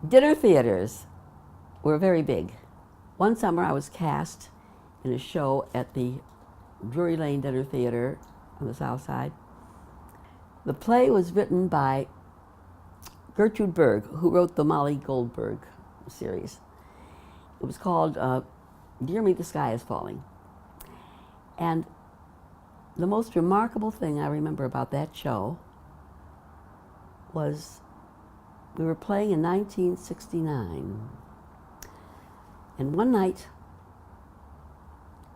Dinner theaters were very big. One summer I was cast in a show at the Drury Lane Dinner Theater on the South Side. The play was written by Gertrude Berg, who wrote the Molly Goldberg series. It was called Dear Me, the Sky is Falling. And the most remarkable thing I remember about that show was we were playing in 1969. And one night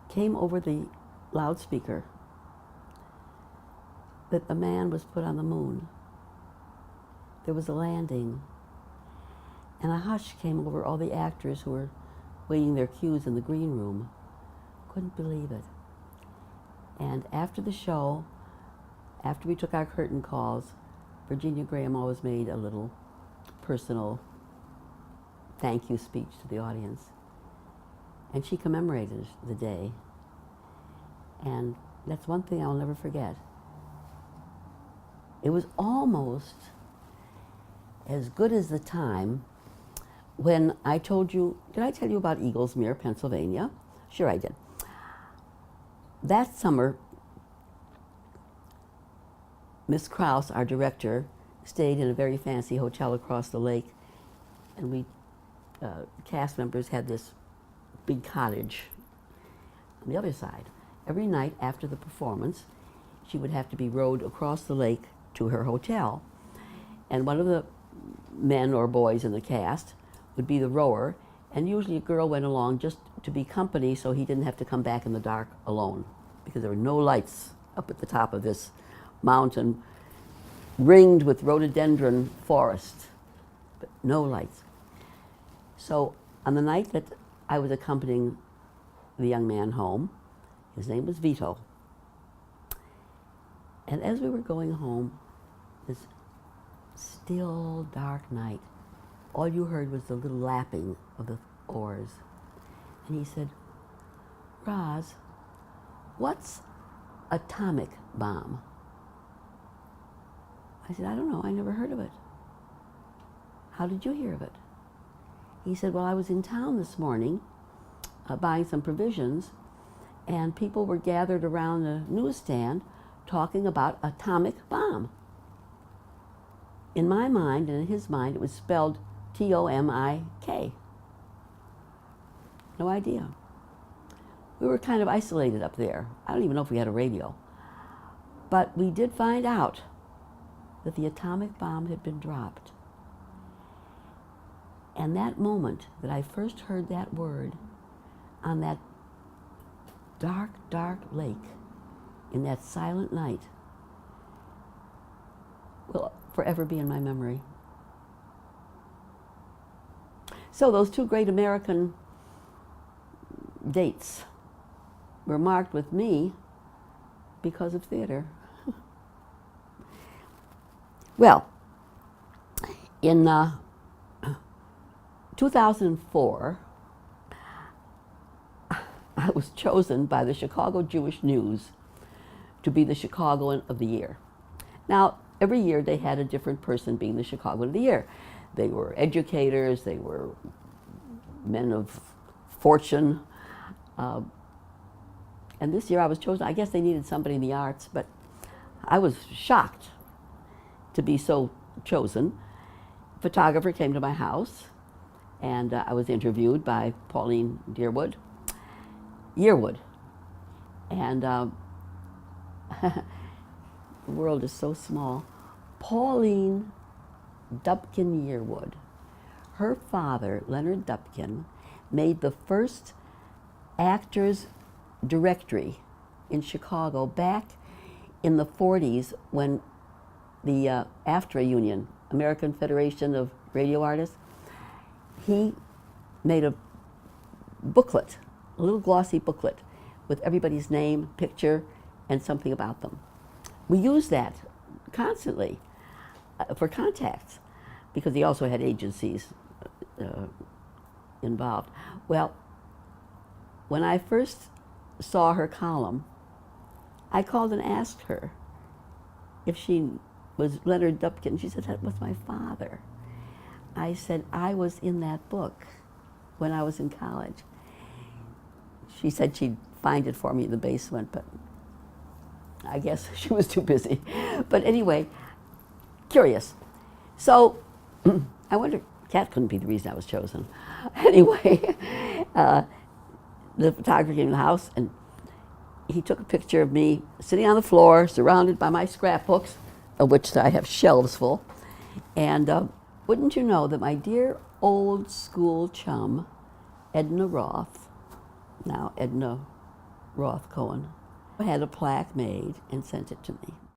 came over the loudspeaker that a man was put on the moon. There was a landing. And a hush came over all the actors who were waiting their cues in the green room. Couldn't believe it. And after the show, after we took our curtain calls, Virginia Graham always made a little personal thank you speech to the audience. And she commemorated the day. And that's one thing I'll never forget. It was almost as good as the time when I told you, did I tell you about Eaglesmere, Pennsylvania? Sure I did. That summer, Miss Krause, our director, stayed in a very fancy hotel across the lake, and we cast members had this big cottage on the other side. Every night after the performance, she would have to be rowed across the lake to her hotel, and one of the men or boys in the cast would be the rower, and usually a girl went along just to be company so he didn't have to come back in the dark alone, because there were no lights up at the top of this mountain ringed with rhododendron forest, but no lights. So on the night that I was accompanying the young man home, his name was Vito, and as we were going home, this still dark night, all you heard was the little lapping of the oars. And he said, "Roz, what's atomic bomb?" I said, "I don't know, I never heard of it." "How did you hear of it?" He said, "Well, I was in town this morning buying some provisions, and people were gathered around the newsstand talking about atomic bomb." In my mind and in his mind, it was spelled T-O-M-I-K. No idea. We were kind of isolated up there. I don't even know if we had a radio. But we did find out that the atomic bomb had been dropped. And that moment that I first heard that word on that dark, dark lake in that silent night will forever be in my memory. So those two great American dates were marked with me because of theater. Well, in 2004, I was chosen by the Chicago Jewish News to be the Chicagoan of the Year. Now, every year they had a different person being the Chicagoan of the Year. They were educators, they were men of fortune. And this year I was chosen. I guess they needed somebody in the arts, but I was shocked to be so chosen. A photographer came to my house, and I was interviewed by Pauline Yearwood. And the world is so small. Pauline Dupkin Yearwood. Her father, Leonard Dupkin, made the first actors directory in Chicago back in the 40s when the AFTRA union, American Federation of Radio Artists, he made a booklet, a little glossy booklet with everybody's name, picture, and something about them. We used that constantly for contacts because he also had agencies involved. Well, when I first saw her column, I called and asked her if she was Leonard Dupkin. She said, "That was my father." I said, I was in that book when I was in college. She said she'd find it for me in the basement, but I guess she was too busy. But anyway, curious. So I wonder, Cat couldn't be the reason I was chosen. Anyway, the photographer came to the house and he took a picture of me sitting on the floor, surrounded by my scrapbooks, of which I have shelves full. And wouldn't you know that my dear old school chum, Edna Roth, now Edna Roth Cohen, had a plaque made and sent it to me.